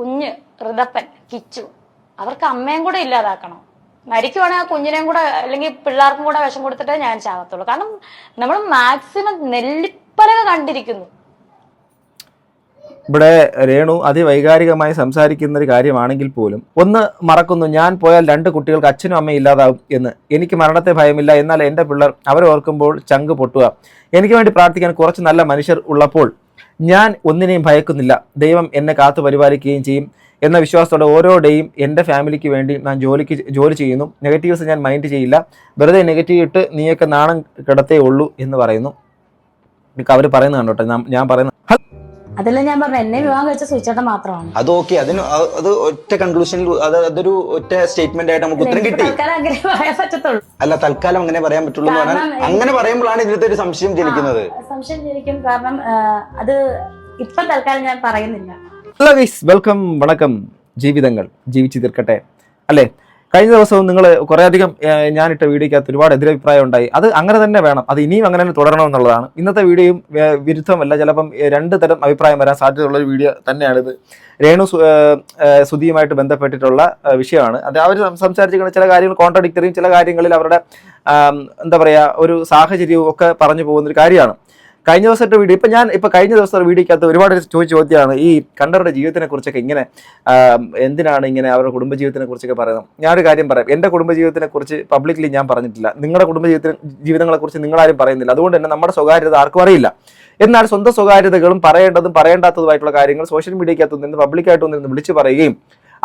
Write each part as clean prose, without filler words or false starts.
കുഞ്ഞ് ഋതപ്പൻ കിച്ചു അവർക്ക് അമ്മയും കൂടെ ഇല്ലാതാക്കണം. മരിക്കുവാണെങ്കിൽ ആ കുഞ്ഞിനെയും കൂടെ അല്ലെങ്കിൽ പിള്ളേർക്കും കൂടെ വിഷം കൊടുത്തിട്ടേ ഞാൻ ചാകത്തുള്ളൂ. കാരണം നമ്മൾ മാക്സിമം നെല്ലിപ്പലക കണ്ടിരിക്കുന്നു. ഇവിടെ രേണു അതിവൈകാരികമായി സംസാരിക്കുന്ന ഒരു കാര്യമാണെങ്കിൽ പോലും ഒന്ന് മറക്കുന്നു. ഞാൻ പോയാൽ 2 കുട്ടികൾക്ക് അച്ഛനും അമ്മയും ഇല്ലാതാവും എന്ന്. എനിക്ക് മരണത്തെ ഭയമില്ല, എന്നാൽ എൻ്റെ പിള്ളേർ അവരെ ഓർക്കുമ്പോൾ ചങ്ക് പൊട്ടുക. എനിക്ക് വേണ്ടി പ്രാർത്ഥിക്കാൻ കുറച്ച് നല്ല മനുഷ്യർ ഉള്ളപ്പോൾ ഞാൻ ഒന്നിനെയും ഭയക്കുന്നില്ല. ദൈവം എന്നെ കാത്തു പരിപാലിക്കുകയും ചെയ്യും എന്ന വിശ്വാസത്തോടെ ഓരോ ഡേയും എൻ്റെ ഫാമിലിക്ക് വേണ്ടി ഞാൻ ജോലി ചെയ്യുന്നു. നെഗറ്റീവ്സ് ഞാൻ മൈൻഡ് ചെയ്യില്ല. വെറുതെ നെഗറ്റീവ് ഇട്ട് നീയൊക്കെ നാണം കിടത്തേ ഉള്ളൂ എന്ന് പറയുന്നു. അവർ പറയുന്നതാണ് കേട്ടോ, ഞാൻ പറയുന്നത്. അതല്ല ഞാൻ പറഞ്ഞു, എന്നെ വിവാഹം കഴിച്ച സുചേട്ടൻ മാത്രമാണ്. അത് ഓക്കെ, അത് ഒറ്റ കൺക്ലൂഷനിൽ അതൊരു ഒറ്റ സ്റ്റേറ്റ്മെന്റ് ആയിട്ട് നമുക്ക് ഉത്തരം കിട്ടി. അല്ല, തൽക്കാലം അങ്ങനെ പറയാൻ പറ്റുള്ളൂ. അങ്ങനെ പറയുമ്പോഴാണ് ഇതിനകത്ത് ഒരു സംശയം ജനിക്കുന്നത്. സംശയം ജനിക്കും. കാരണം അത് ഇപ്പം തൽക്കാലം ഞാൻ പറയുന്നില്ല. Hello guys, welcome. വണക്കം. ജീവിതങ്ങൾ ജീവിച്ചു തീർക്കട്ടെ അല്ലേ. കഴിഞ്ഞ ദിവസവും നിങ്ങൾ കുറേയധികം ഞാനിട്ട വീഡിയോയ്ക്കകത്ത് ഒരുപാട് എതിരഭിപ്രായം ഉണ്ടായി. അത് അങ്ങനെ തന്നെ വേണം, അത് ഇനിയും അങ്ങനെ തന്നെ തുടരണമെന്നുള്ളതാണ്. ഇന്നത്തെ വീഡിയോയും വിരുദ്ധമല്ല, ചിലപ്പം 2 തരം അഭിപ്രായം വരാൻ സാധ്യതയുള്ളൊരു വീഡിയോ തന്നെയാണിത്. രേണു സുധിയുമായിട്ട് ബന്ധപ്പെട്ടിട്ടുള്ള വിഷയമാണ്. അത് അവർ സംസാരിച്ചിരിക്കുന്ന ചില കാര്യങ്ങൾ കോൺട്രഡിക്ടറിയും, ചില കാര്യങ്ങളിൽ അവരുടെ എന്താ പറയുക ഒരു സാഹചര്യവും ഒക്കെ പറഞ്ഞു പോകുന്നൊരു കാര്യമാണ്. കഴിഞ്ഞ ദിവസത്തെ വീഡിയോ കഴിഞ്ഞ ദിവസത്തെ വീഡിയോക്കകത്ത് ഒരുപാട് ചോദിച്ച ചോദ്യമാണ് ഈ കണ്ടവരുടെ ജീവിതത്തിനെ കുറിച്ചൊക്കെ ഇങ്ങനെ എന്തിനാണ് ഇങ്ങനെ അവരുടെ കുടുംബജീവിതത്തിനെ കുറിച്ചൊക്കെ പറയുന്നത്. ഞാനൊരു കാര്യം പറയാം, എൻ്റെ കുടുംബജീവിതത്തിനെ കുറിച്ച് പബ്ലിക്കലി ഞാൻ പറഞ്ഞിട്ടില്ല. നിങ്ങളുടെ ജീവിതങ്ങളെക്കുറിച്ച് നിങ്ങളാരും പറയുന്നില്ല. അതുകൊണ്ട് തന്നെ നമ്മുടെ സ്വകാര്യത ആർക്കും അറിയില്ല. എന്നാൽ സ്വന്തം സ്വകാര്യതകളും പറയേണ്ടതും പറയേണ്ടാത്തതുമായിട്ടുള്ള കാര്യങ്ങൾ സോഷ്യൽ മീഡിയക്കകത്തു നിന്ന് പബ്ലിക്കായിട്ട് നിന്ന് വിളിച്ചു പറയുകയും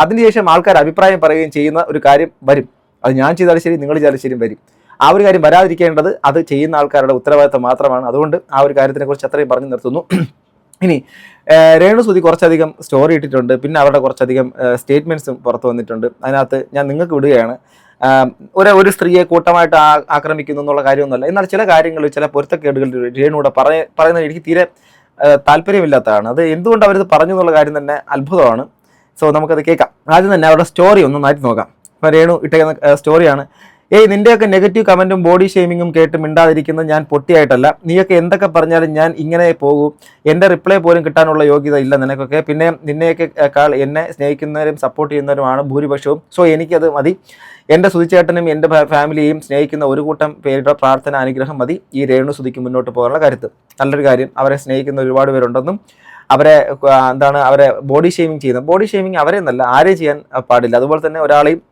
അതിനുശേഷം ആൾക്കാർ അഭിപ്രായം പറയുകയും ചെയ്യുന്ന ഒരു കാര്യം വരും. അത് ഞാൻ ചെയ്താലും ശരി, നിങ്ങൾ ചെയ്താലും ശരി വരും. ആ ഒരു കാര്യം വരാതിരിക്കേണ്ടത് അത് ചെയ്യുന്ന ആൾക്കാരുടെ ഉത്തരവാദിത്തം മാത്രമാണ്. അതുകൊണ്ട് ആ ഒരു കാര്യത്തിനെ കുറിച്ച് അത്രയും പറഞ്ഞു നിർത്തുന്നു. ഇനി രേണു സുധി കുറച്ചധികം സ്റ്റോറി ഇട്ടിട്ടുണ്ട്, പിന്നെ അവരുടെ കുറച്ചധികം സ്റ്റേറ്റ്മെന്റ്സും പുറത്തു വന്നിട്ടുണ്ട്. അതിനകത്ത് ഞാൻ നിങ്ങൾക്ക് വിടുകയാണ്. ഒരു സ്ത്രീയെ കൂട്ടമായിട്ട് ആക്രമിക്കുന്നു എന്നുള്ള കാര്യമൊന്നുമല്ല. എന്നാൽ ചില കാര്യങ്ങൾ, ചില പൊരുത്തക്കേടുകൾ രേണുവിടെ പറയുന്നത് എനിക്ക് തീരെ താല്പര്യമില്ലാത്തതാണ്. അത് എന്തുകൊണ്ട് അവരിത് പറഞ്ഞു എന്നുള്ള കാര്യം തന്നെ അത്ഭുതമാണ്. സോ നമുക്കത് കേൾക്കാം. ആദ്യം തന്നെ അവരുടെ സ്റ്റോറി ഒന്ന് മാറ്റി നോക്കാം. ഇപ്പം രേണു ഇട്ടേക്കുന്ന സ്റ്റോറിയാണ്. നിന്റെയൊക്കെ നെഗറ്റീവ് കമന്റും ബോഡി ഷെയ്മിങ്ങും കേട്ട് മിണ്ടാതിരിക്കുന്നത് ഞാൻ പൊട്ടിയായിട്ടല്ല. നീയൊക്കെ എന്തൊക്കെ പറഞ്ഞാലും ഞാൻ ഇങ്ങനെ പോകൂ. എൻ്റെ റിപ്ലൈ പോലും കിട്ടാനുള്ള യോഗ്യത ഇല്ല നിനക്കൊക്കെ. പിന്നെ നിന്നെയൊക്കെക്കാൾ എന്നെ സ്നേഹിക്കുന്നവരും സപ്പോർട്ട് ചെയ്യുന്നവരുമാണ് ഭൂരിപക്ഷവും. സോ എനിക്കത് മതി. എൻ്റെ സുധിച്ചേട്ടനും എൻ്റെ ഫാമിലിയെയും സ്നേഹിക്കുന്ന ഒരു കൂട്ടം പേരുടെ പ്രാർത്ഥന അനുഗ്രഹം മതി ഈ രേണു സുധിക്ക് മുന്നോട്ട് പോകാനുള്ള കാര്യത്തിൽ. നല്ലൊരു കാര്യം, അവരെ സ്നേഹിക്കുന്ന ഒരുപാട് പേരുണ്ടെന്നും അവരെ ബോഡി ഷെയ്മിങ് അവരെ എന്നല്ല, ആരെയും ചെയ്യാൻ പാടില്ല. അതുപോലെ തന്നെ ഒരാളെയും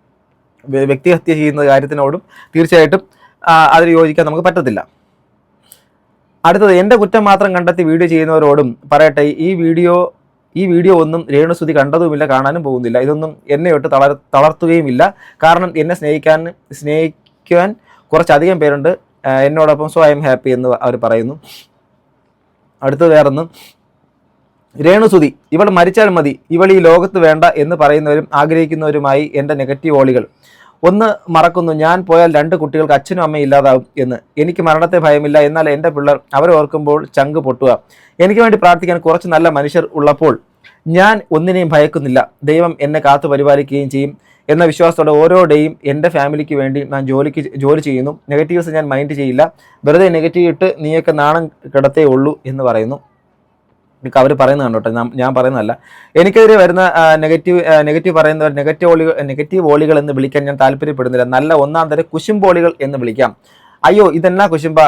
വ്യക്തിഹത്യ ചെയ്യുന്ന കാര്യത്തിനോടും തീർച്ചയായിട്ടും അതിൽ യോജിക്കാൻ നമുക്ക് പറ്റത്തില്ല. അടുത്തത്, എൻ്റെ കുറ്റം മാത്രം കണ്ടെത്തി വീഡിയോ ചെയ്യുന്നവരോടും പറയട്ടെ, ഈ വീഡിയോ ഒന്നും രേണു സുധി കണ്ടതുമില്ല, കാണാനും പോകുന്നില്ല. ഇതൊന്നും എന്നെ ഒട്ട് തളർത്തുകയുമില്ല. കാരണം എന്നെ സ്നേഹിക്കുവാൻ കുറച്ചധികം പേരുണ്ട് എന്നോടൊപ്പം. സോ ഐ എം ഹാപ്പി എന്ന് അവർ പറയുന്നു. അടുത്തത് വേറൊന്നും, രേണു സുധി ഇവൾ മരിച്ചാൽ മതി, ഇവൾ ഈ ലോകത്ത് വേണ്ട എന്ന് പറയുന്നവരും ആഗ്രഹിക്കുന്നവരുമായി എൻ്റെ നെഗറ്റീവ് ഓളികൾ. ഒന്ന് മറക്കുന്നു. ഞാൻ പോയാൽ 2 കുട്ടികൾക്ക് അച്ഛനും അമ്മയും ഇല്ലാതാവും എന്ന്. എനിക്ക് മരണത്തെ ഭയമില്ല, എന്നാൽ എൻ്റെ പിള്ളേർ അവരെ ഓർക്കുമ്പോൾ ചങ്ക് പൊട്ടുക. എനിക്ക് വേണ്ടി പ്രാർത്ഥിക്കാൻ കുറച്ച് നല്ല മനുഷ്യർ ഉള്ളപ്പോൾ ഞാൻ ഒന്നിനെയും ഭയക്കുന്നില്ല. ദൈവം എന്നെ കാത്തു പരിപാലിക്കുകയും ചെയ്യും എന്ന വിശ്വാസത്തോടെ ഓരോ ഡേയും എൻ്റെ ഫാമിലിക്ക് വേണ്ടി ഞാൻ ജോലി ചെയ്യുന്നു. നെഗറ്റീവ്സ് ഞാൻ മൈൻഡ് ചെയ്യില്ല. വെറുതെ നെഗറ്റീവ് ഇട്ട് നീയൊക്കെ നാണം കിടത്തേ ഉള്ളൂ എന്ന് പറയുന്നു. അവർ പറയുന്നതാണ് കേട്ടോ, ഞാൻ പറയുന്നതല്ല. എനിക്കെതിരെ വരുന്ന നെഗറ്റീവ് പറയുന്നവർ നെഗറ്റീവ് ഓളികൾ എന്ന് വിളിക്കാൻ ഞാൻ താല്പര്യപ്പെടുന്നില്ല. നല്ല ഒന്നാം തരം കുശുംബോളികൾ എന്ന് വിളിക്കാം. അയ്യോ ഇതെന്നാ കുശുംബ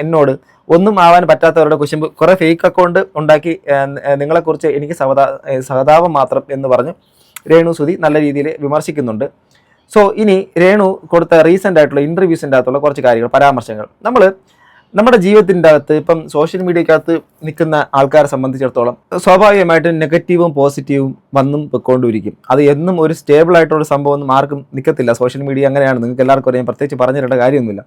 എന്നോട് ഒന്നും ആവാൻ പറ്റാത്തവരുടെ കുശുമ്പ്. കുറെ ഫേക്ക് അക്കൗണ്ട് ഉണ്ടാക്കി നിങ്ങളെക്കുറിച്ച് എനിക്ക് സഹതാപം മാത്രം എന്ന് പറഞ്ഞ് രേണു സുധി നല്ല രീതിയിൽ വിമർശിക്കുന്നുണ്ട്. സോ ഇനി രേണു കൊടുത്ത റീസെൻ്റ് ആയിട്ടുള്ള ഇൻ്റർവ്യൂസിൻ്റെ അകത്തുള്ള കുറച്ച് കാര്യങ്ങൾ, പരാമർശങ്ങൾ. നമ്മുടെ ജീവിതത്തിൻ്റെ അകത്ത് ഇപ്പം സോഷ്യൽ മീഡിയക്കകത്ത് നിൽക്കുന്ന ആൾക്കാരെ സംബന്ധിച്ചിടത്തോളം സ്വാഭാവികമായിട്ടും നെഗറ്റീവും പോസിറ്റീവും വന്നും പൊയ്ക്കൊണ്ടിരിക്കും. അത് എന്നും ഒരു സ്റ്റേബിൾ ആയിട്ടുള്ള സംഭവം ഒന്നും ആർക്കും നിൽക്കത്തില്ല. സോഷ്യൽ മീഡിയ അങ്ങനെയാണ്, നിങ്ങൾക്ക് എല്ലാവർക്കും അറിയാം, പ്രത്യേകിച്ച് പറഞ്ഞിട്ടേണ്ട കാര്യമൊന്നുമില്ല.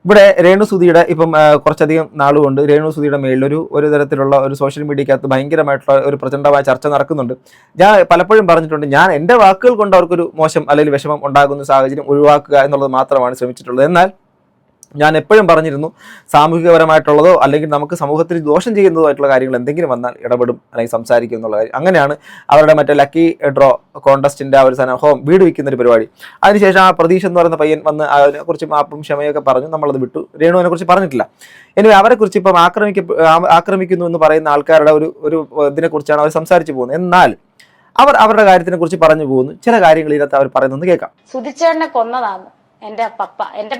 ഇവിടെ രേണു സുധിയുടെ ഇപ്പം കുറച്ചധികം നാളുകൊണ്ട് രേണു സുധിയുടെ മേളിൽ ഒരു തരത്തിലുള്ള ഒരു സോഷ്യൽ മീഡിയക്കകത്ത് ഭയങ്കരമായിട്ടുള്ള ഒരു പ്രചണ്ഡമായ ചർച്ച നടക്കുന്നുണ്ട്. ഞാൻ പലപ്പോഴും പറഞ്ഞിട്ടുണ്ട്, ഞാൻ എൻ്റെ വാക്കുകൾ കൊണ്ട് അവർക്കൊരു മോശം അല്ലെങ്കിൽ വിഷമം ഉണ്ടാകുന്ന സാഹചര്യം ഒഴിവാക്കുക എന്നുള്ളത് മാത്രമാണ് ശ്രമിച്ചിട്ടുള്ളത്. എന്നാൽ ഞാൻ എപ്പോഴും പറഞ്ഞിരുന്നു, സാമൂഹികപരമായിട്ടുള്ളതോ അല്ലെങ്കിൽ നമുക്ക് സമൂഹത്തിന് ദോഷം ചെയ്യുന്നതോ ആയിട്ടുള്ള കാര്യങ്ങൾ എന്തെങ്കിലും വന്നാൽ ഇടപെടും അല്ലെങ്കിൽ സംസാരിക്കും എന്നുള്ള കാര്യം. അങ്ങനെയാണ് അവരുടെ മറ്റേ ലക്കി ഡ്രോ കോൺടെസ്റ്റിൻ്റെ ആ ഒരു സാധനം വീട് വയ്ക്കുന്ന ഒരു പരിപാടി. അതിനുശേഷം ആ പ്രതീക്ഷ എന്ന് പറയുന്ന പയ്യൻ വന്ന് അതിനെക്കുറിച്ച് മാപ്പും ക്ഷമയൊക്കെ പറഞ്ഞു. നമ്മളത് വിട്ടു. രേണുവിനെ കുറിച്ച് പറഞ്ഞിട്ടില്ല. ഇനി അവരെക്കുറിച്ച് ഇപ്പം ആക്രമിക്കുന്നു എന്ന് പറയുന്ന ആൾക്കാരുടെ ഒരു ഇതിനെക്കുറിച്ചാണ് അവർ സംസാരിച്ചു പോകുന്നത്. എന്നാൽ അവരുടെ കാര്യത്തിനെ കുറിച്ച് പറഞ്ഞു പോകുന്നു. ചില കാര്യങ്ങൾ ഇതിനകത്ത് അവർ പറയുന്നത് കേൾക്കാം. സുധിച്ചേട്ടനെ കൊന്നതാണ് എന്റെ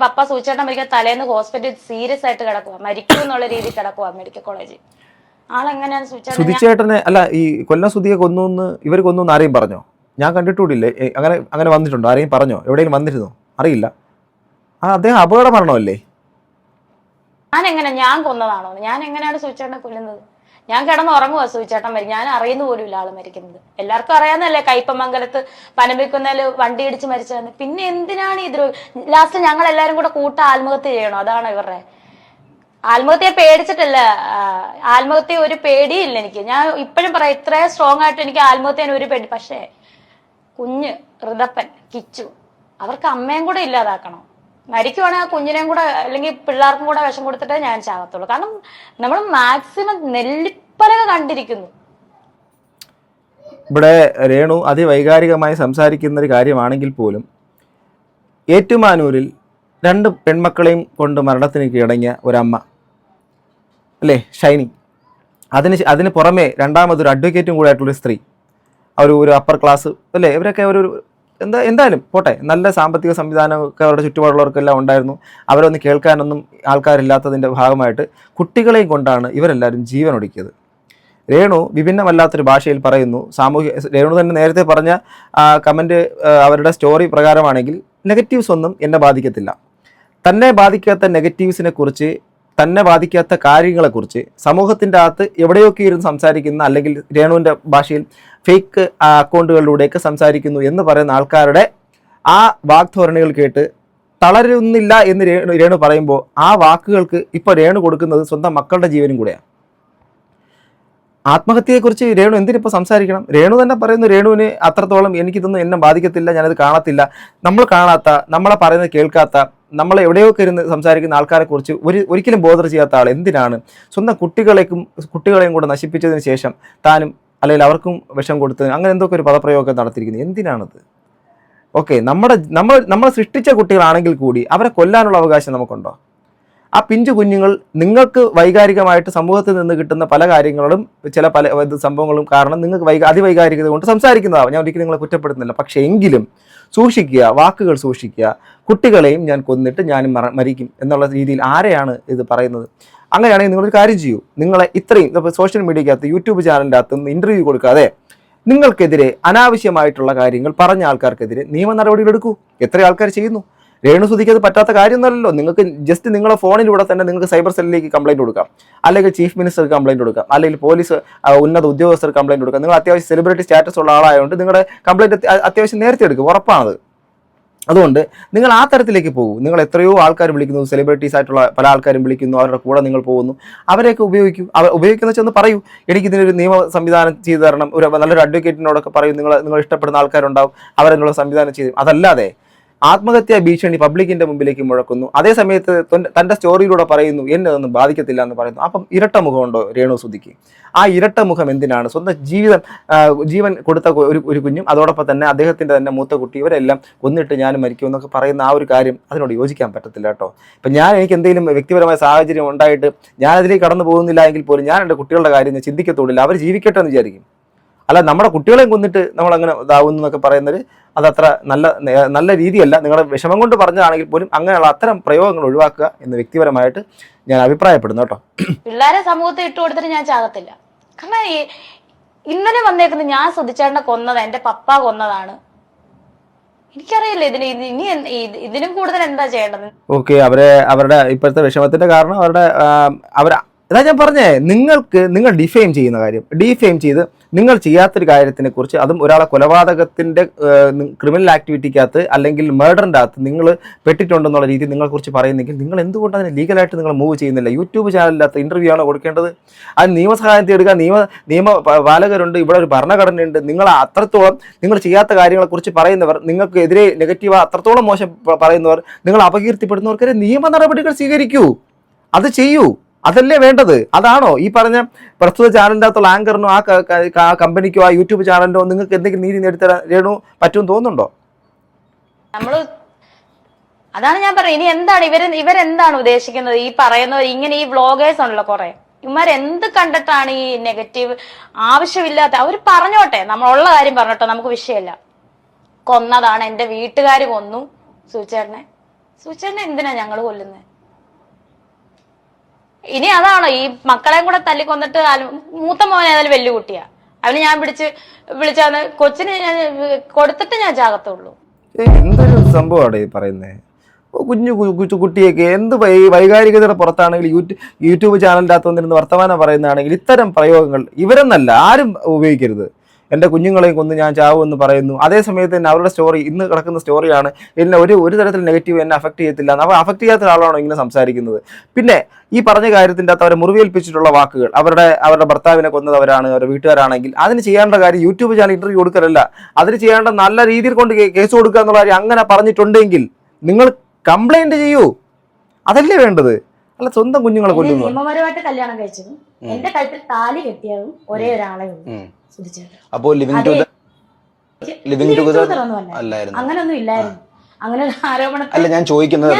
പപ്പ സുധിച്ചേട്ടൻ മരിക്കാൻ തലേന്ന് ഹോസ്പിറ്റലിൽ സീരിയസ് ആയിട്ട് കിടക്കുക, മരിക്കും എന്നുള്ള രീതിയിൽ കിടക്കുക മെഡിക്കൽ കോളേജിൽ. ആളെങ്ങനെയാണ് സുധിച്ചേട്ടനെ അല്ല ഈ കൊല്ലം സുധിയെ കൊന്നു ഇവർ കൊന്നു ആരെയും പറഞ്ഞോ? ഞാൻ കണ്ടിട്ടില്ലേ. അങ്ങനെ വന്നിട്ടുണ്ടോ? ആരെയും പറഞ്ഞോ? എവിടെയെങ്കിലും വന്നിരുന്നോ? അറിയില്ല. അദ്ദേഹം അപകട മരണമല്ലേ? ഞാൻ കൊന്നതാണോ? ഞാൻ എങ്ങനെയാണ് സുധിച്ചേട്ടനെ കൊല്ലുന്നത്? ഞാൻ കിടന്ന് ഉറങ്ങുക സുധിച്ചേട്ടൻ മരിക്കും, ഞാൻ അറിയുന്ന പോലും ഇല്ല ആള് മരിക്കുന്നത്. എല്ലാവർക്കും അറിയാവുന്നല്ലേ കയ്പമംഗലത്ത് പനമ്പിക്കുന്നതിൽ വണ്ടി ഇടിച്ച് മരിച്ചതെന്ന്. പിന്നെ എന്തിനാണ് ഇത്? ലാസ്റ്റ് ഞങ്ങൾ എല്ലാരും കൂടെ ആത്മഹത്യ ചെയ്യണോ? അതാണോ ഇവരുടെ ആത്മഹത്യയെ പേടിച്ചിട്ടല്ല. ആത്മഹത്യ ഒരു പേടിയില്ല എനിക്ക്. ഞാൻ ഇപ്പോഴും പറയാം, ഇത്രയും സ്ട്രോങ് ആയിട്ട് എനിക്ക് ആത്മഹത്യ ഒരു പേടി. പക്ഷേ കുഞ്ഞ് ഋതപ്പൻ കിച്ചു അവർക്ക് അമ്മയും കൂടെ ഇല്ലാതാക്കണം. മരിക്കുവാണെങ്കിൽ ആ കുഞ്ഞിനെയും കൂടെ അല്ലെങ്കിൽ പിള്ളേർക്കും കൂടെ വിഷം കൊടുത്തിട്ടേ ഞാൻ ചാകത്തുള്ളൂ. കാരണം നമ്മൾ മാക്സിമം നെല്ലിപ്പലക കണ്ടിരിക്കുന്നു. ഇവിടെ രേണു അതിവൈകാരികമായി സംസാരിക്കുന്ന ഒരു കാര്യമാണെങ്കിൽ പോലും ഏറ്റുമാനൂരിൽ 2 പെൺമക്കളെയും കൊണ്ട് മരണത്തിന് കീഴടങ്ങിയ ഒരമ്മ അല്ലേ ഷൈനി, അതിന് പുറമെ രണ്ടാമതൊരു അഡ്വക്കേറ്റും കൂടെ ആയിട്ടുള്ളൊരു സ്ത്രീ, ഒരു അപ്പർ ക്ലാസ് അല്ലേ, ഇവരൊക്കെ എന്തായാലും പോട്ടെ, നല്ല സാമ്പത്തിക സംവിധാനമൊക്കെ അവരുടെ ചുറ്റുപാടുള്ളവർക്കെല്ലാം ഉണ്ടായിരുന്നു. അവരൊന്ന് കേൾക്കാനൊന്നും ആൾക്കാരില്ലാത്തതിൻ്റെ ഭാഗമായിട്ട് കുട്ടികളെയും കൊണ്ടാണ് ഇവരെല്ലാവരും ജീവൻ ഒടുക്കിയത്. രേണു വിഭിന്നമല്ലാത്തൊരു ഭാഷയിൽ പറയുന്നു. രേണു തന്നെ നേരത്തെ പറഞ്ഞ കമൻറ്റ് അവരുടെ സ്റ്റോറി പ്രകാരമാണെങ്കിൽ നെഗറ്റീവ്സ് ഒന്നും എന്നെ ബാധിക്കത്തില്ല. തന്നെ ബാധിക്കാത്ത നെഗറ്റീവ്സിനെ കുറിച്ച്, തന്നെ ബാധിക്കാത്ത കാര്യങ്ങളെക്കുറിച്ച് സമൂഹത്തിൻ്റെ അകത്ത് എവിടെയൊക്കെ ഇരുന്ന് സംസാരിക്കുന്ന, അല്ലെങ്കിൽ രേണുവിൻ്റെ ഭാഷയിൽ ഫേക്ക് അക്കൗണ്ടുകളിലൂടെയൊക്കെ സംസാരിക്കുന്നു എന്ന് പറയുന്ന ആൾക്കാരുടെ ആ വാഗ്ധോരണികൾ കേട്ട് തളരുന്നില്ല എന്ന് രേണു പറയുമ്പോൾ ആ വാക്കുകൾക്ക് ഇപ്പോൾ രേണു കൊടുക്കുന്നത് സ്വന്തം മക്കളുടെ ജീവനും കൂടെയാണ്. ആത്മഹത്യയെക്കുറിച്ച് രേണു എന്തിനിപ്പോൾ സംസാരിക്കണം? രേണു തന്നെ പറയുന്നു രേണുവിന് അത്രത്തോളം എനിക്കിതൊന്നും എന്നെ ബാധിക്കത്തില്ല, ഞാനത് കാണത്തില്ല. നമ്മൾ കാണാത്ത, നമ്മളെ പറയുന്നത് കേൾക്കാത്ത, നമ്മളെ എവിടെയൊക്കെ ഇരുന്ന് സംസാരിക്കുന്ന ആൾക്കാരെ കുറിച്ച് ഒരിക്കലും ബോധർ ചെയ്യാത്ത ആൾ എന്തിനാണ് സ്വന്തം കുട്ടികളെയും കൂടെ നശിപ്പിച്ചതിന് ശേഷം താനും അല്ലെങ്കിൽ അവർക്കും വിഷം കൊടുത്ത് അങ്ങനെ എന്തൊക്കെ ഒരു പദപ്രയോഗം നടത്തിയിരിക്കുന്നത്? എന്തിനാണത്? ഓക്കെ, നമ്മൾ സൃഷ്ടിച്ച കുട്ടികളാണെങ്കിൽ കൂടി അവരെ കൊല്ലാനുള്ള അവകാശം നമുക്കുണ്ടോ? ആ പിഞ്ചു കുഞ്ഞുങ്ങൾ, നിങ്ങൾക്ക് വൈകാരികമായിട്ട് സമൂഹത്തിൽ നിന്ന് കിട്ടുന്ന പല കാര്യങ്ങളും പല സംഭവങ്ങളും കാരണം നിങ്ങൾക്ക് അതിവൈകാരികത കൊണ്ട് സംസാരിക്കുന്നതാവും. ഞാൻ ഒരിക്കലും നിങ്ങളെ കുറ്റപ്പെടുത്തുന്നില്ല. പക്ഷേ എങ്കിലും സൂക്ഷിക്കുക, വാക്കുകൾ സൂക്ഷിക്കുക. കുട്ടികളെയും ഞാൻ കൊന്നിട്ട് ഞാനും മരിക്കും എന്നുള്ള രീതിയിൽ ആരെയാണ് ഇത് പറയുന്നത്? അങ്ങനെയാണെങ്കിൽ നിങ്ങളൊരു കാര്യം ചെയ്യൂ. നിങ്ങളെ ഇത്രയും ഇപ്പോൾ സോഷ്യൽ മീഡിയക്കകത്ത് യൂട്യൂബ് ചാനലിൻ്റെ അകത്ത് ഇൻ്റർവ്യൂ കൊടുക്കാതെ നിങ്ങൾക്കെതിരെ അനാവശ്യമായിട്ടുള്ള കാര്യങ്ങൾ പറഞ്ഞ ആൾക്കാർക്കെതിരെ നിയമ നടപടികൾ എടുക്കൂ. എത്ര ആൾക്കാർ ചെയ്യുന്നു? രേണുസുധിക്ക് അത് പറ്റാത്ത കാര്യമൊന്നുമല്ലല്ലോ. നിങ്ങൾക്ക് ജസ്റ്റ് നിങ്ങളുടെ ഫോണിലൂടെ തന്നെ നിങ്ങൾക്ക് സൈബർ സെല്ലിലേക്ക് കംപ്ലൈൻറ്റ് കൊടുക്കാം, അല്ലെങ്കിൽ ചീഫ് മിനിസ്റ്റർക്ക് കംപ്ലൈൻറ്റ് കൊടുക്കാം, അല്ലെങ്കിൽ പോലീസ് ഉന്നത ഉദ്യോഗസ്ഥർക്ക് കംപ്ലൈൻറ്റ് കൊടുക്കാം. നിങ്ങൾ അത്യാവശ്യം സെലിബ്രിറ്റി സ്റ്റാറ്റസ് ഉള്ള ആളായതുകൊണ്ട് നിങ്ങളുടെ കംപ്ലൈൻറ്റ് അത്യാവശ്യം നേരത്തെ എടുക്കും, ഉറപ്പാണത്. അതുകൊണ്ട് നിങ്ങൾ ആ തരത്തിലേക്ക് പോകും. നിങ്ങൾ എത്രയോ ആൾക്കാർ വിളിക്കുന്നു, സെലിബ്രിറ്റീസ് ആയിട്ടുള്ള പല ആൾക്കാരും വിളിക്കുന്നു, അവരുടെ കൂടെ നിങ്ങൾ പോകുന്നു, അവരെയൊക്കെ ഉപയോഗിക്കൂ. ഉപയോഗിക്കുന്ന വെച്ചൊന്ന് പറയൂ, എനിക്കിതിനൊരു നിയമ സംവിധാനം ചെയ്തു തരണം, നല്ലൊരു അഡ്വക്കേറ്റിനോടൊക്കെ പറയും, നിങ്ങൾ ഇഷ്ടപ്പെടുന്ന ആൾക്കാരുണ്ടാവും, അവരെന്നുള്ള സംവിധാനം ചെയ്തു. അതല്ലാതെ ആത്മഹത്യാ ഭീഷണി പബ്ലിക്കിന്റെ മുമ്പിലേക്ക് മുഴക്കുന്നു, അതേ സമയത്ത് തന്റെ സ്റ്റോറിയിലൂടെ പറയുന്നു എന്നെ ഒന്നും ബാധിക്കത്തില്ല എന്ന് പറയുന്നു. അപ്പം ഇരട്ട മുഖമുണ്ടോ രേണുസുധിക്ക്? ആ ഇരട്ട മുഖം എന്തിനാണ്? സ്വന്തം ജീവൻ കൊടുത്ത ഒരു കുഞ്ഞും അതോടൊപ്പം തന്നെ അദ്ദേഹത്തിന്റെ തന്നെ മൂത്ത കുട്ടി, ഇവരെല്ലാം കൊന്നിട്ട് ഞാനും മരിക്കും എന്നൊക്കെ പറയുന്ന ആ ഒരു കാര്യം അതിനോട് യോജിക്കാൻ പറ്റത്തില്ല കേട്ടോ. ഇപ്പം എനിക്ക് എന്തെങ്കിലും വ്യക്തിപരമായ സാഹചര്യം ഉണ്ടായിട്ട് ഞാൻ അതിലേക്ക് കടന്നു പോകുന്നില്ല എങ്കിൽ പോലും ഞാൻ എൻ്റെ കുട്ടികളുടെ കാര്യം ഞാൻ ചിന്തിക്കത്തോടില്ല. അവർ ജീവിക്കട്ടെ എന്ന് വിചാരിക്കും. അല്ല, നമ്മുടെ കുട്ടികളെയും കൊന്നിട്ട് നമ്മളങ്ങനെ ഇതാവുന്നു എന്നൊക്കെ പറയുന്നത് അതത്ര നല്ല രീതിയല്ല. നിങ്ങളുടെ വിഷമം കൊണ്ട് പറഞ്ഞതാണെങ്കിൽ പോലും അങ്ങനെയുള്ള അത്തരം പ്രയോഗങ്ങൾ ഒഴിവാക്കുക എന്ന് വ്യക്തിപരമായിട്ട് ഞാൻ അഭിപ്രായപ്പെടുന്നു കേട്ടോ. പിള്ളേരെ സമൂഹത്തിൽ ഇട്ട് കൊടുത്തിട്ട് ഞാൻ ചാകത്തില്ല. കാരണം ഇന്നലെ വന്നേക്കുന്നത് ഞാൻ സുധിച്ചേട്ടനെ കൊന്നത് എന്റെ പപ്പ കൊന്നതാണ്. എനിക്കറിയില്ല ഇതിനും കൂടുതൽ എന്താ ചെയ്യേണ്ടത്. ഓക്കെ, അവരുടെ ഇപ്പോഴത്തെ വിഷമത്തിന്റെ കാരണം അതാ ഞാൻ പറഞ്ഞേ, നിങ്ങൾ ഡിഫെയിം ചെയ്യുന്ന കാര്യം ഡിഫെയിം ചെയ്ത് നിങ്ങൾ ചെയ്യാത്തൊരു കാര്യത്തിനെ കുറിച്ച്, അതും ഒരാളെ കൊലപാതകത്തിന്റെ ക്രിമിനൽ ആക്ടിവിറ്റിക്കകത്ത് അല്ലെങ്കിൽ മേർഡറിൻ്റെ അകത്ത് നിങ്ങൾ പെട്ടിട്ടുണ്ടെന്നുള്ള രീതിയിൽ നിങ്ങളെക്കുറിച്ച് പറയുന്നെങ്കിൽ നിങ്ങൾ എന്തുകൊണ്ട് അതിനെ ലീഗലായിട്ട് നിങ്ങൾ മൂവ് ചെയ്യുന്നില്ല? യൂട്യൂബ് ചാനലിനകത്ത് ഇന്റർവ്യൂ ആണോ കൊടുക്കേണ്ടത്? അത് നിയമസഹായം തേടുക, നിയമപാലകരുണ്ട്, ഇവിടെ ഒരു ഭരണഘടനയുണ്ട്. നിങ്ങൾ അത്രത്തോളം നിങ്ങൾ ചെയ്യാത്ത കാര്യങ്ങളെക്കുറിച്ച് പറയുന്നവർ, നിങ്ങൾക്ക് എതിരെ നെഗറ്റീവ് അത്രത്തോളം മോശം പറയുന്നവർ, നിങ്ങൾ അപകീർത്തിപ്പെടുന്നവർക്കെതിരെ നിയമ നടപടികൾ സ്വീകരിക്കൂ. അത് ചെയ്യൂ. അതല്ലേ വേണ്ടത്? അതാണോ ഈ പറഞ്ഞ പ്രസ്തുത ചാനലിൻ്റെ അകത്തുള്ള ആങ്കറിനോ ആ കമ്പനിക്കോ ആ യൂട്യൂബ് ചാനലിനോ നിങ്ങൾക്ക് എന്തെങ്കിലും നീതി നേടിത്തരാൻ രേണു പറ്റുമെന്ന് തോന്നുന്നുണ്ടോ? അതാണ് ഞാൻ പറയുന്നത്. ഇനി എന്താണ് ഇവരെന്താണ് ഉദ്ദേശിക്കുന്നത്? ഈ പറയുന്നവർ ഇങ്ങനെ ഈ വ്ളോഗേഴ്സ് ഉണ്ടല്ലോ കുറെ, ഇവന്മാർ എന്ത് കണ്ടിട്ടാണ് ഈ നെഗറ്റീവ് ആവശ്യമില്ലാത്ത അവർ പറഞ്ഞോട്ടെ, നമ്മളുള്ള കാര്യം പറഞ്ഞോട്ടെ, നമുക്ക് വിഷയമല്ല. കൊന്നതാണ്, എന്റെ വീട്ടുകാർ കൊന്നു സൂചേട്ടനെ എന്തിനാ ഞങ്ങൾ കൊല്ലുന്നത്? ഇനി അതാണോ ഈ മക്കളെയും കൂടെ തല്ലിക്കൊന്നിട്ട് മൂത്ത മോൻ ഏതായാലും വലിയ കുട്ടിയാ, അവന് ഞാൻ വിളിച്ചാന്ന് കൊച്ചിന് ഞാൻ കൊടുത്തിട്ട് ഞാൻ ചാകത്തുള്ളൂ. എന്തൊരു സംഭവമാണ് ഈ പറയുന്നത്. കുഞ്ഞു കുട്ടിയൊക്കെ എന്ത് വൈകാരികതയുടെ പുറത്താണെങ്കിൽ യൂട്യൂബ് ചാനലിൻ്റെ അകത്ത് വന്നിരുന്ന് വർത്തമാനം പറയുന്നതാണെങ്കിൽ ഇത്തരം പ്രയോഗങ്ങൾ ഇവരെന്നല്ല ആരും ഉപയോഗിക്കരുത്. എൻ്റെ കുഞ്ഞുങ്ങളെയും കൊന്ന് ഞാൻ ചാവുമെന്ന് പറയുന്നു. അതേ സമയത്ത് തന്നെ അവരുടെ സ്റ്റോറി ഇന്ന് കിടക്കുന്ന സ്റ്റോറിയാണ്, എന്നെ ഒരു തരത്തിൽ നെഗറ്റീവ് എന്നെ അഫക്ട് ചെയ്യത്തില്ല. അപ്പോൾ അഫക്ട് ചെയ്യാത്ത ഒരാളാണോ ഇങ്ങനെ സംസാരിക്കുന്നത്? പിന്നെ ഈ പറഞ്ഞ കാര്യത്തിൻ്റെ അകത്ത് അവരെ മുറിവേൽപ്പിച്ചിട്ടുള്ള വാക്കുകൾ, അവരുടെ ഭർത്താവിനെ കൊന്നതവരാണ്, അവരുടെ വീട്ടുകാരാണെങ്കിൽ അതിന് ചെയ്യേണ്ട കാര്യം യൂട്യൂബ് ചാനൽ ഇന്റർവ്യൂ കൊടുക്കലല്ല, അതിന് ചെയ്യേണ്ട നല്ല രീതിയിൽ കൊണ്ട് കേസ് കൊടുക്കുക എന്നുള്ള കാര്യം അങ്ങനെ പറഞ്ഞിട്ടുണ്ടെങ്കിൽ നിങ്ങൾ കംപ്ലൈന്റ് ചെയ്യൂ, അതല്ലേ വേണ്ടത്. അല്ല സ്വന്തം കുഞ്ഞുങ്ങളെ കൊല്ലുന്നു. നിയമപരമായിട്ട് കല്യാണം കഴിച്ചതും എന്റെ കഴുത്തിൽ താലി കെട്ടിയതും ഒരേ ഒരാളെ ഉള്ളൂ. അപ്പോ ലിവിംഗ് ടുഗദർ അല്ലായിരുന്നു, അങ്ങനൊന്നും ഇല്ലായിരുന്നു. അങ്ങനെ ഒരു ആരോപണം അല്ല ഞാൻ ചോദിക്കുന്നത്.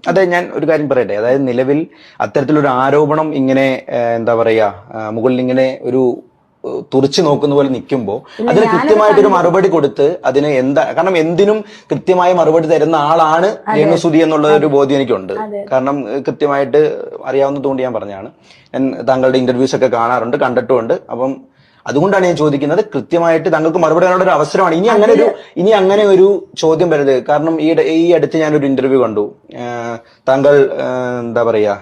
അതായത് ഞാൻ ഒരു കാര്യം പറയട്ടെ, അതായത് നിലവിൽ അത്തരത്തിലൊരു ആരോപണം ഇങ്ങനെ എന്താ പറയാ മുകളിൽ ഇങ്ങനെ ഒരു തുറച്ചു നോക്കുന്ന പോലെ നിൽക്കുമ്പോൾ അതിന് കൃത്യമായിട്ടൊരു മറുപടി കൊടുത്ത് അതിന് എന്താ, കാരണം എന്തിനും കൃത്യമായ മറുപടി തരുന്ന ആളാണ് രേണുസുതി എന്നുള്ള ഒരു ബോധ്യം എനിക്കുണ്ട്. കാരണം കൃത്യമായിട്ട് അറിയാവുന്നതുകൊണ്ട് ഞാൻ പറഞ്ഞാണ്. ഞാൻ താങ്കളുടെ ഇന്റർവ്യൂസ് ഒക്കെ കാണാറുണ്ട്, കണ്ടിട്ടുമുണ്ട്. അപ്പം അതുകൊണ്ടാണ് ഞാൻ ചോദിക്കുന്നത്, കൃത്യമായിട്ട് താങ്കൾക്ക് മറുപടി പറയാനുള്ള ഒരു അവസരമാണ്. ഇനി അങ്ങനെ ഒരു ചോദ്യം വരരുത്. കാരണം ഈ അടുത്ത് ഞാനൊരു ഇന്റർവ്യൂ കണ്ടു. താങ്കൾ എന്താ പറയാ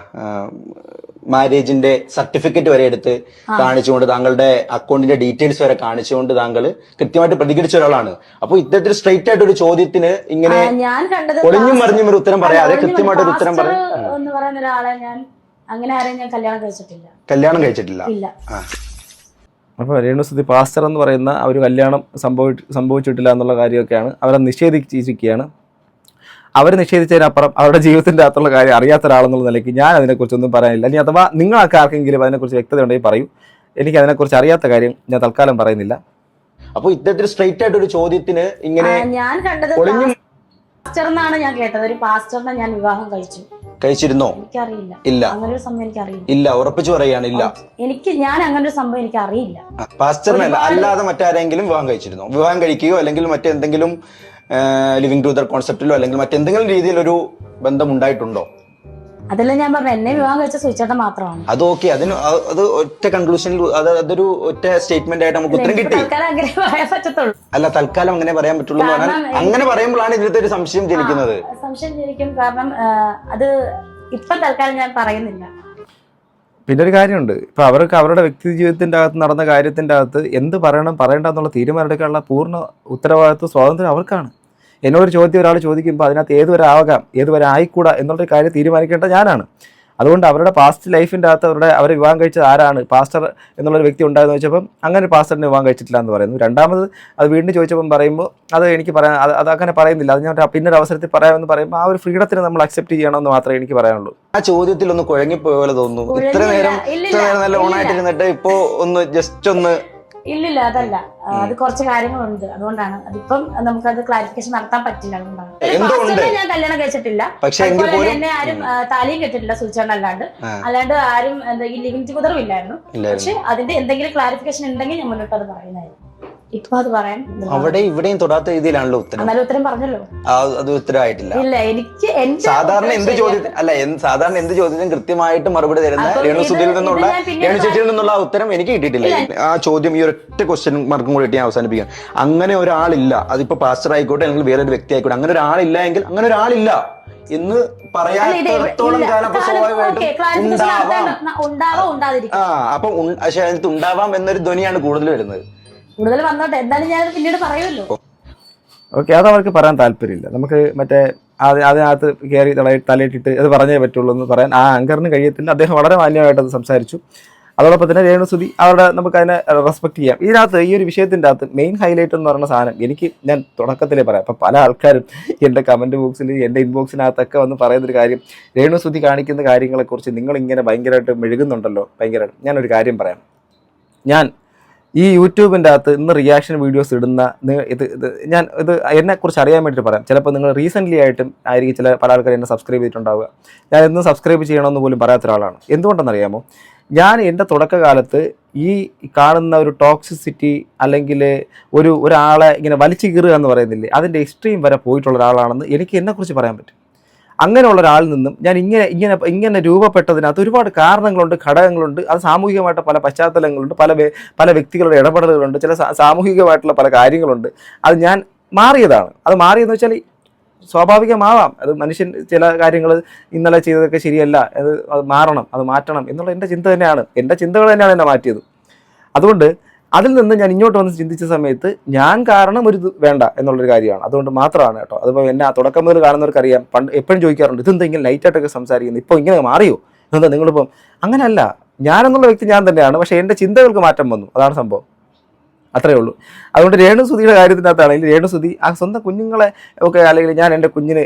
മാരേജിന്റെ സർട്ടിഫിക്കറ്റ് വരെ എടുത്ത് കാണിച്ചുകൊണ്ട് താങ്കളുടെ അക്കൗണ്ടിന്റെ ഡീറ്റെയിൽസ് വരെ കാണിച്ചുകൊണ്ട് താങ്കൾ കൃത്യമായിട്ട് പ്രതികരിച്ച ഒരാളാണ്. അപ്പൊ ഇത്തരത്തിൽ സ്ട്രെയിറ്റ് ആയിട്ട് ഒരു ചോദ്യത്തിന് ഇങ്ങനെ ഒളിഞ്ഞും മറിഞ്ഞും ഒരു ഉത്തരം പറയാതെ കൃത്യമായിട്ടൊരു ഉത്തരം പറയാം എന്ന് പറയുന്ന ഒരാളെ ഞാൻ അങ്ങനെ ആരെയും ഞാൻ കല്യാണം കഴിച്ചിട്ടില്ല. അപ്പോൾ രേണുസുതി പാസ്റ്റർ എന്ന് പറയുന്ന ഒരു കല്യാണം സംഭവിച്ചിട്ടില്ല എന്നുള്ള കാര്യമൊക്കെയാണ് അവരെ നിഷേധിച്ചിരിക്കുകയാണ്. അവർ നിഷേധിച്ചതിനപ്പുറം അവരുടെ ജീവിതത്തിൻ്റെ അകത്തുള്ള കാര്യം അറിയാത്ത ഒരാളെന്നുള്ള നിലയ്ക്ക് ഞാൻ അതിനെക്കുറിച്ചൊന്നും പറയാനില്ല. ഇനി അഥവാ നിങ്ങൾക്ക് ആർക്കെങ്കിലും അതിനെക്കുറിച്ച് വ്യക്തത ഉണ്ടെങ്കിൽ പറയൂ. എനിക്ക് അതിനെക്കുറിച്ച് അറിയാത്ത കാര്യം ഞാൻ തൽക്കാലം പറയുന്നില്ല. അപ്പോൾ ഇത്തരത്തിൽ സ്ട്രെയിറ്റ് ആയിട്ട് ഒരു ചോദ്യത്തിന് ഇങ്ങനെ ഞാൻ കണ്ടത് പാസ്റ്റർന്നാണ് ഞാൻ കേട്ടത്. ഒരു പാസ്റ്ററിനെ ഞാൻ വിവാഹം കഴിച്ചിരുന്നോ? എനിക്കറിയില്ല. ഇല്ല, അങ്ങനെ ഒരു സംഭവം എനിക്കറിയില്ല. ഇല്ല, ഉറപ്പിച്ചു പറയാണ് ഇല്ല. ഞാൻ അങ്ങനെ ഒരു സംഭവം എനിക്ക് അറിയില്ല. പാസ്റ്ററിനല്ല, അല്ലാതെ മറ്റാരെങ്കിലും വിവാഹം കഴിച്ചിരുന്നോ? വിവാഹം കഴിക്കുകയോ അല്ലെങ്കിൽ മറ്റെന്തെങ്കിലും ലിവിംഗ് ടുഗദർ കോൺസെപ്റ്റിലോ അല്ലെങ്കിൽ മറ്റെന്തെങ്കിലും രീതിയിലൊരു ബന്ധം ഉണ്ടായിട്ടുണ്ടോ? അതല്ല ഞാൻ പറഞ്ഞു, എന്നെ വിവാഹം കഴിച്ച സുചേട്ടൻ മാത്രമാണ്. അത് ഓക്കെ, അത് ഒറ്റ കൺക്ലൂഷനിൽ അതൊരു ഒറ്റ സ്റ്റേറ്റ്മെന്റ് ആയിട്ട് നമുക്ക് ഉത്തരം കിട്ടി. അല്ല തൽക്കാലം അങ്ങനെ പറയാൻ പറ്റുള്ളൂ എന്ന് പറഞ്ഞാൽ അങ്ങനെ പറയുമ്പോഴാണ് ഇതിലത്തെ ഒരു സംശയം ജനിക്കുന്നത്. സംശയം ജനിക്കും, കാരണം അത് ഇപ്പൊ തൽക്കാലം ഞാൻ പറയുന്നില്ല. പിന്നെ ഒരു കാര്യമുണ്ട്, ഇപ്പൊ അവർക്ക് അവരുടെ വ്യക്തി ജീവിതത്തിന്റെ അകത്ത് നടന്ന കാര്യത്തിന്റെ അകത്ത് എന്ത് പറയണം പറയണ്ട എന്നുള്ള തീരുമാനം എടുക്കാനുള്ള പൂർണ്ണ ഉത്തരവാദിത്വ സ്വാതന്ത്ര്യം അവർക്കാണ്. എന്നോടൊരു ചോദ്യം ഒരാൾ ചോദിക്കുമ്പോൾ അതിനകത്ത് ഏതുവരെ ആവാം ഏതുവരെ ആയിക്കൂടാ എന്നുള്ളൊരു കാര്യം തീരുമാനിക്കേണ്ട ഞാനാണ്. അതുകൊണ്ട് അവരുടെ പാസ്റ്റ് ലൈഫിൻ്റെ അകത്ത് അവരെ വിവാഹം കഴിച്ചത് ആരാണ്, പാസ്റ്റർ എന്നുള്ളൊരു വ്യക്തി ഉണ്ടായെന്ന് വെച്ചപ്പം അങ്ങനെ ഒരു പാസ്റ്ററിനെ വിവാഹം കഴിച്ചിട്ടില്ല എന്ന് പറയുന്നു. രണ്ടാമത് അത് വീണ്ടും ചോദിച്ചപ്പം പറയുമ്പോൾ അത് എനിക്ക് പറയാൻ അത് അങ്ങനെ പറയുന്നില്ല. അത് ഞാൻ പിന്നൊരു അവസരത്തിൽ പറയാമെന്ന് പറയുമ്പോൾ ആ ഒരു ഫ്രീഡത്തിന് നമ്മൾ അക്സെപ്റ്റ് ചെയ്യണമെന്ന് മാത്രമേ എനിക്ക് പറയാനുള്ളൂ. ആ ചോദ്യത്തിൽ ഒന്ന് കുഴങ്ങിപ്പോയ പോലെ തോന്നുന്നു. ഇത്ര നേരം നല്ല ഓണായിട്ടിരുന്നിട്ട് ഇപ്പോ ഒന്ന് ജസ്റ്റ് ഒന്ന് ഇല്ലില്ല, അതല്ല, അത് കുറച്ച് കാര്യങ്ങളുണ്ട്, അതുകൊണ്ടാണ്. അതിപ്പം നമുക്കത് ക്ലാരിഫിക്കേഷൻ നടത്താൻ പറ്റില്ല. അതുകൊണ്ടാണ് ഞാൻ കല്യാണം കഴിച്ചിട്ടില്ല, അതുപോലെ എന്നെ ആരും താലിയും കെട്ടിട്ടില്ല സുചേട്ടൻ അല്ലാണ്ട് ആരും ഈ ലിവിംഗ് ടുഗദറും ഇല്ലായിരുന്നു. പക്ഷെ അതിന്റെ എന്തെങ്കിലും ക്ലാരിഫിക്കേഷൻ ഉണ്ടെങ്കിൽ ഞാൻ മുന്നോട്ട് അത് പറയുന്നതായിരുന്നു. ഇപ്പൊ അത് പറയാൻ അവിടെ ഇവിടെയും തൊടാത്ത രീതിയിലാണല്ലോ ഉത്തരം. എന്നാലും ഉത്തരം പറഞ്ഞല്ലോ. അത് ഉത്തരമായിട്ടില്ല. ഇല്ല, എനിക്ക് സാധാരണ എന്ത് ചോദ്യത്തിനും കൃത്യമായിട്ട് മറുപടി തരുന്ന രേണുസുതിയിൽ നിന്നുള്ള രേണുചേച്ചിയിൽ നിന്നുള്ള ഉത്തരം എനിക്ക് കിട്ടിയിട്ടില്ല. ആ ചോദ്യം ഈ ഒരൊറ്റ ക്വസ്റ്റ്യൻ മാർക്കും കൂടി ഞാൻ അവസാനിപ്പിക്കാം. അങ്ങനെ ഒരാളില്ല, അതിപ്പോ പാസ്റ്റർ ആയിക്കോട്ടെ അല്ലെങ്കിൽ വേറൊരു വ്യക്തി ആയിക്കോട്ടെ, അങ്ങനെ ഒരാളില്ല എങ്കിൽ അങ്ങനെ ഒരാളില്ല എന്ന് പറയാത്തോളം കാലം സ്വാഭാവികമായിട്ടും അപ്പൊ പക്ഷെ അതിനകത്ത് ഉണ്ടാവാം എന്നൊരു ധ്വനിയാണ് കൂടുതൽ വരുന്നത്. കൂടുതൽ വന്നോട്ടെ, എന്തായാലും ഞാൻ പിന്നീട് പറയുമല്ലോ. ഓക്കെ, അത് അവർക്ക് പറയാൻ താല്പര്യമില്ല. നമുക്ക് മറ്റേ അതിനകത്ത് കയറി തലയിട്ടിട്ട് അത് പറഞ്ഞേ പറ്റുള്ളൂ എന്ന് പറയാൻ ആ ആങ്കറിന് കഴിയത്തില്ല. അദ്ദേഹം വളരെ മാന്യമായിട്ട് അത് സംസാരിച്ചു. അതോടൊപ്പം തന്നെ രേണുസുതി നമുക്ക് അതിനെ റെസ്പെക്ട് ചെയ്യാം. ഇതിനകത്ത് ഈ ഒരു വിഷയത്തിൻ്റെ അകത്ത് മെയിൻ ഹൈലൈറ്റ് എന്ന് പറയുന്ന സാധനം ഞാൻ തുടക്കത്തിലേ പറയാം. അപ്പം പല ആൾക്കാരും എൻ്റെ കമൻറ്റ് ബോക്സിൽ എൻ്റെ ഇൻബോക്സിനകത്തൊക്കെ വന്ന് പറയുന്നൊരു കാര്യം, രേണുസുതി കാണിക്കുന്ന കാര്യങ്ങളെക്കുറിച്ച് നിങ്ങളിങ്ങനെ ഭയങ്കരമായിട്ട് മെഴുകുന്നുണ്ടല്ലോ. ഞാനൊരു കാര്യം പറയാം. ഞാൻ ഈ യൂട്യൂബിൻ്റെ അകത്ത് ഇന്ന് റിയാക്ഷൻ വീഡിയോസ് ഇടുന്ന ഞാൻ എന്നെക്കുറിച്ച് അറിയാൻ വേണ്ടിയിട്ട് പറയാം. ചിലപ്പോൾ നിങ്ങൾ റീസെൻ്റ്ലി ആയിട്ടും ആയിരിക്കും പല ആൾക്കാർ എന്നെ സബ്സ്ക്രൈബ് ചെയ്തിട്ടുണ്ടാവുക. ഞാൻ എന്നും സബ്സ്ക്രൈബ് ചെയ്യണമെന്ന് പോലും പറയാത്ത ഒരാളാണ്. എന്തുകൊണ്ടെന്നറിയാമോ? ഞാൻ എൻ്റെ തുടക്കകാലത്ത് ഈ കാണുന്ന ഒരു ടോക്സിസിറ്റി അല്ലെങ്കിൽ ഒരാളെ ഇങ്ങനെ വലിച്ചു കീറുക എന്ന് പറയുന്നില്ലേ, അതിൻ്റെ എക്സ്ട്രീം വരെ പോയിട്ടുള്ള ഒരാളാണെന്ന് എനിക്ക് എന്നെക്കുറിച്ച് പറയാൻ പറ്റും. അങ്ങനെയുള്ള ഒരാളിൽ നിന്നും ഞാൻ ഇങ്ങനെ രൂപപ്പെട്ടതിനകത്ത് ഒരുപാട് കാരണങ്ങളുണ്ട്, ഘടകങ്ങളുണ്ട്. അത് സാമൂഹികമായിട്ട് പല പശ്ചാത്തലങ്ങളുണ്ട്, പല വ്യക്തികളുടെ ഇടപെടലുകളുണ്ട്, ചില സാമൂഹികമായിട്ടുള്ള പല കാര്യങ്ങളുണ്ട്. അത് ഞാൻ മാറിയതാണ്. അത് മാറിയെന്ന് വെച്ചാൽ സ്വാഭാവികമാവാം. അത് മനുഷ്യൻ ചില കാര്യങ്ങൾ ഇന്നലെ ചെയ്തതൊക്കെ ശരിയല്ല, അത് മാറണം, അത് മാറ്റണം എന്നുള്ള എൻ്റെ ചിന്ത തന്നെയാണ്, എൻ്റെ ചിന്തകൾ തന്നെയാണ് എന്നെ മാറ്റിയത്. അതുകൊണ്ട് അതിൽ നിന്ന് ഞാൻ ഇങ്ങോട്ട് വന്ന് ചിന്തിച്ച സമയത്ത് ഞാൻ കാരണം ഒരു ഇത് വേണ്ട എന്നുള്ളൊരു കാര്യമാണ്. അതുകൊണ്ട് മാത്രമാണ് കേട്ടോ. അതിപ്പോൾ എന്നെ ആ തുടക്കം മുതൽ കാണുന്നവർക്കറിയാം. പണ്ട് എപ്പോഴും ചോദിക്കാറുണ്ട്, ഇതെന്താ ഇങ്ങനെ ലൈറ്റായിട്ടൊക്കെ സംസാരിക്കുന്നത്, ഇപ്പോൾ ഇങ്ങനെ മാറിയോ, എന്താ നിങ്ങളിപ്പം? അങ്ങനെയല്ല, ഞാനെന്നുള്ള വ്യക്തി ഞാൻ തന്നെയാണ്. പക്ഷേ എൻ്റെ ചിന്തകൾക്ക് മാറ്റം വന്നു, അതാണ് സംഭവം. അത്രയേ ഉള്ളൂ. അതുകൊണ്ട് രേണുസുതിയുടെ കാര്യത്തിനകത്താണെങ്കിൽ രേണുസുതി ആ സ്വന്തം കുഞ്ഞുങ്ങളെ ഒക്കെ, അല്ലെങ്കിൽ ഞാൻ എൻ്റെ കുഞ്ഞിനെ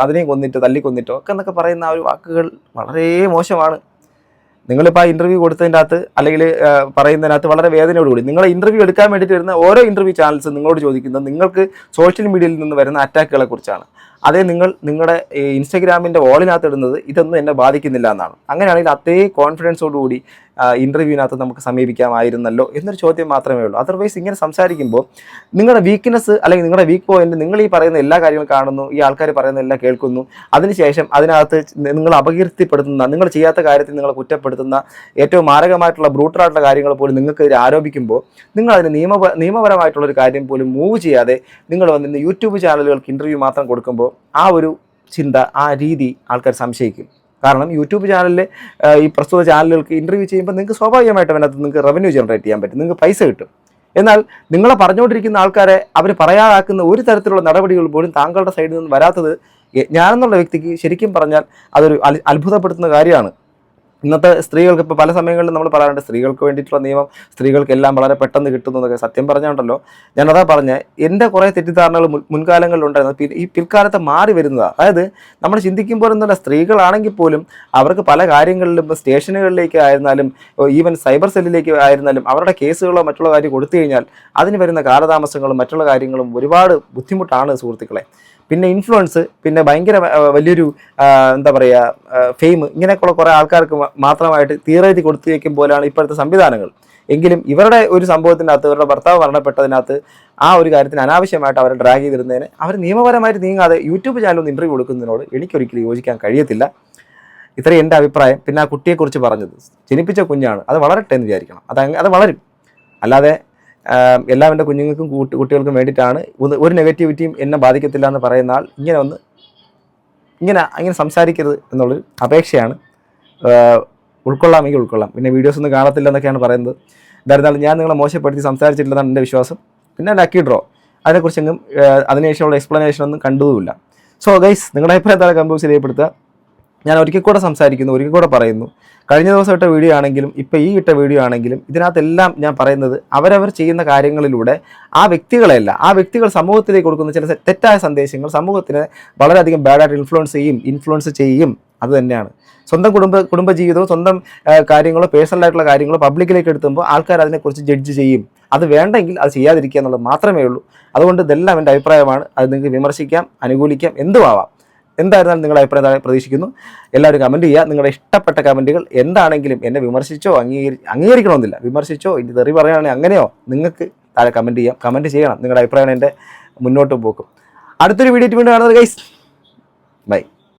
അതിനെയും കൊന്നിട്ടോ തല്ലിക്കൊന്നിട്ടോ ഒക്കെ എന്നൊക്കെ പറയുന്ന ആ ഒരു വാക്കുകൾ വളരെ മോശമാണ്. നിങ്ങളിപ്പോൾ ആ ഇൻ്റർവ്യൂ കൊടുത്തതിൻ്റെ അകത്ത് അല്ലെങ്കിൽ പറയുന്നതിനകത്ത് വളരെ വേദനയോടുകൂടി നിങ്ങളെ ഇൻ്റർവ്യൂ എടുക്കാൻ വേണ്ടിയിട്ട് വരുന്ന ഓരോ ഇൻ്റർവ്യൂ ചാനൽസ് നിങ്ങളോട് ചോദിക്കുന്നത് നിങ്ങൾക്ക് സോഷ്യൽ മീഡിയയിൽ നിന്ന് വരുന്ന അറ്റാക്കുകളെ കുറിച്ചാണ്. അതേ നിങ്ങളുടെ ഇൻസ്റ്റഗ്രാമിൻ്റെ വാളിനകത്ത് ഇടുന്നത് ഇതൊന്നും എന്നെ ബാധിക്കുന്നില്ല എന്നാണ്. അങ്ങനെയാണെങ്കിൽ അതേ കോൺഫിഡൻസോടുകൂടി ഇൻ്റർവ്യൂവിനകത്ത് നമുക്ക് സമീപിക്കാമായിരുന്നല്ലോ എന്നൊരു ചോദ്യം മാത്രമേ ഉള്ളൂ. അതർവൈസ് ഇങ്ങനെ സംസാരിക്കുമ്പോൾ നിങ്ങളുടെ വീക്ക്നെസ് അല്ലെങ്കിൽ നിങ്ങളുടെ വീക്ക് പോയിന്റ്, നിങ്ങൾ ഈ പറയുന്ന എല്ലാ കാര്യങ്ങളും കാണുന്നു, ഈ ആൾക്കാർ പറയുന്ന എല്ലാം കേൾക്കുന്നു, അതിനുശേഷം അതിനകത്ത് നിങ്ങൾ അപകീർത്തിപ്പെടുത്തുന്ന, നിങ്ങൾ ചെയ്യാത്ത കാര്യത്തിൽ നിങ്ങൾ കുറ്റപ്പെടുത്തുന്ന ഏറ്റവും മാരകമായിട്ടുള്ള ബ്രൂട്ടലായിട്ടുള്ള കാര്യങ്ങൾ പോലും നിങ്ങൾക്കെതിരെ ആരോപിക്കുമ്പോൾ നിങ്ങൾ അതിന് നിയമപരമായിട്ടുള്ളൊരു കാര്യം പോലും മൂവ് ചെയ്യാതെ നിങ്ങൾ വന്നിരുന്ന യൂട്യൂബ് ചാനലുകൾക്ക് ഇൻ്റർവ്യൂ മാത്രം കൊടുക്കുമ്പോൾ ആ ഒരു ചിന്ത, ആ രീതി ആൾക്കാർ സംശയിക്കും. കാരണം യൂട്യൂബ് ചാനലിൽ ഈ പ്രസ്തുത ചാനലുകൾക്ക് ഇൻ്റർവ്യൂ ചെയ്യുമ്പോൾ നിങ്ങൾക്ക് സ്വാഭാവികമായിട്ടും അതിനകത്ത് നിങ്ങൾക്ക് റവന്യൂ ജനറേറ്റ് ചെയ്യാൻ പറ്റും, നിങ്ങൾക്ക് പൈസ കിട്ടും. എന്നാൽ നിങ്ങളെ പറഞ്ഞുകൊണ്ടിരിക്കുന്ന ആൾക്കാരെ അവർ പറയാതാക്കുന്ന ഒരു തരത്തിലുള്ള നടപടികൾ പോലും താങ്കളുടെ സൈഡിൽ നിന്ന് വരാത്തത് ഞാനെന്നുള്ള വ്യക്തിക്ക് ശരിക്കും പറഞ്ഞാൽ അതൊരു അത്ഭുതപ്പെടുത്തുന്ന കാര്യമാണ്. ഇന്നത്തെ സ്ത്രീകൾക്ക് ഇപ്പോൾ പല സമയങ്ങളിലും നമ്മൾ പറയാറുണ്ട്, സ്ത്രീകൾക്ക് വേണ്ടിയിട്ടുള്ള നിയമം സ്ത്രീകൾക്കെല്ലാം വളരെ പെട്ടെന്ന് കിട്ടുന്നു എന്നൊക്കെ. സത്യം പറഞ്ഞുണ്ടല്ലോ, ഞാനതാ പറഞ്ഞത്, എൻ്റെ കുറേ തെറ്റിദ്ധാരണകൾ മുൻകാലങ്ങളിലുണ്ടായിരുന്നു, ഈ പിൽക്കാലത്ത് മാറി വരുന്നതാണ്. അതായത് നമ്മൾ ചിന്തിക്കുമ്പോൾ എന്നല്ല, സ്ത്രീകളാണെങ്കിൽ പോലും അവർക്ക് പല കാര്യങ്ങളിലും സ്റ്റേഷനുകളിലേക്ക് ആയിരുന്നാലും ഈവൻ സൈബർ സെല്ലിലേക്ക് ആയിരുന്നാലും അവരുടെ കേസുകളോ മറ്റുള്ള കാര്യം കൊടുത്തു കഴിഞ്ഞാൽ അതിന് വരുന്ന കാലതാമസങ്ങളും മറ്റുള്ള കാര്യങ്ങളും ഒരുപാട് ബുദ്ധിമുട്ടാണ് സുഹൃത്തുക്കളെ. പിന്നെ ഇൻഫ്ലുവൻസ്, പിന്നെ ഭയങ്കര വലിയൊരു എന്താ പറയുക ഫെയിം, ഇങ്ങനെയൊക്കെയുള്ള കുറേ ആൾക്കാർക്ക് മാത്രമായിട്ട് തീരെഴുതി കൊടുത്തു വയ്ക്കും പോലെയാണ് ഇപ്പോഴത്തെ സംവിധാനങ്ങൾ. എങ്കിലും ഇവരുടെ ഒരു സംഭവത്തിനകത്ത്, ഇവരുടെ ഭർത്താവ് മരണപ്പെട്ടതിനകത്ത് ആ ഒരു കാര്യത്തിന് അനാവശ്യമായിട്ട് അവരെ ഡ്രാഗ് ചെയ്തിരുന്നതിന് അവർ നിയമപരമായിട്ട് നീങ്ങാതെ യൂട്യൂബ് ചാനലൊന്ന് ഇൻ്റർവ്യൂ കൊടുക്കുന്നതിനോട് എനിക്കൊരിക്കലും യോജിക്കാൻ കഴിയത്തില്ല. ഇത്രയും എൻ്റെ അഭിപ്രായം. പിന്നെ ആ കുട്ടിയെക്കുറിച്ച് പറഞ്ഞത്, ജനിപ്പിച്ച കുഞ്ഞാണ്, അത് വളരട്ടെ എന്ന് വിചാരിക്കണം. അത് വളരും. അല്ലാതെ എല്ലാം എൻ്റെ കുഞ്ഞുങ്ങൾക്കും കുട്ടികൾക്കും വേണ്ടിയിട്ടാണ്, ഒരു നെഗറ്റിവിറ്റിയും എന്നെ ബാധിക്കത്തില്ല എന്ന് പറയുന്ന ആൾ ഇങ്ങനെ സംസാരിക്കരുത് എന്നുള്ളൊരു അപേക്ഷയാണ്. ഉൾക്കൊള്ളാമെങ്കിൽ ഉൾക്കൊള്ളാം. പിന്നെ വീഡിയോസ് ഒന്നും കാണത്തില്ല എന്നൊക്കെയാണ് പറയുന്നത്. എന്തായിരുന്നാലും ഞാൻ നിങ്ങളെ മോശപ്പെടുത്തി സംസാരിച്ചിട്ടില്ലെന്നാണ് എൻ്റെ വിശ്വാസം. പിന്നെ ലക്കി ഡ്രോ, അതിനെക്കുറിച്ചെങ്കിലും അതിനുശേഷമുള്ള എക്സ്പ്ലനേഷനൊന്നും കണ്ടതുമില്ല. സോ ഗൈസ്, നിങ്ങളുടെ അഭിപ്രായം താഴെ കമ്പോസ് ചെയ്യപ്പെടുത്തുക. ഞാൻ ഒരിക്കൽ കൂടെ സംസാരിക്കുന്നു, ഒരിക്കൽ കൂടെ പറയുന്നു, കഴിഞ്ഞ ദിവസം ഇട്ട വീഡിയോ ആണെങ്കിലും ഇപ്പോൾ ഈ ഇട്ട വീഡിയോ ആണെങ്കിലും ഇതിനകത്തെല്ലാം ഞാൻ പറയുന്നത് അവരവർ ചെയ്യുന്ന കാര്യങ്ങളിലൂടെ ആ വ്യക്തികൾ സമൂഹത്തിലേക്ക് കൊടുക്കുന്ന ചില തെറ്റായ സന്ദേശങ്ങൾ സമൂഹത്തിനെ വളരെയധികം ബാഡായിട്ട് ഇൻഫ്ലുവൻസ് ചെയ്യും. അത് തന്നെയാണ്. സ്വന്തം കുടുംബജീവിതവും സ്വന്തം കാര്യങ്ങളോ പേഴ്സണലായിട്ടുള്ള കാര്യങ്ങളോ പബ്ലിക്കിലേക്ക് എടുത്തുമ്പോൾ ആൾക്കാർ അതിനെക്കുറിച്ച് ജഡ്ജ് ചെയ്യും. അത് വേണ്ടെങ്കിൽ അത് ചെയ്യാതിരിക്കുക എന്നുള്ളത് മാത്രമേ ഉള്ളൂ. അതുകൊണ്ട് ഇതെല്ലാം എൻ്റെ അഭിപ്രായമാണ്. അത് നിങ്ങൾക്ക് വിമർശിക്കാം, അനുകൂലിക്കാം, എന്തുമാവാം. എന്തായിരുന്നാലും നിങ്ങളുടെ അഭിപ്രായം പ്രതീക്ഷിക്കുന്നു. എല്ലാവരും കമൻറ്റ് ചെയ്യുക. നിങ്ങളുടെ ഇഷ്ടപ്പെട്ട കമൻറ്റുകൾ എന്താണെങ്കിലും എന്നെ വിമർശിച്ചോ അംഗീകരിക്കണമെന്നില്ല. വിമർശിച്ചോ ഇനി തെറി പറയുകയാണെങ്കിൽ അങ്ങനെയോ നിങ്ങൾക്ക് താഴെ കമൻറ്റ് ചെയ്യാം. കമൻറ്റ് ചെയ്യണം. നിങ്ങളുടെ അഭിപ്രായമാണ് എൻ്റെ മുന്നോട്ട് പോക്കും. അടുത്തൊരു വീഡിയോ വീണ്ടും കാണുന്നത് ഗൈസ്. ബൈ.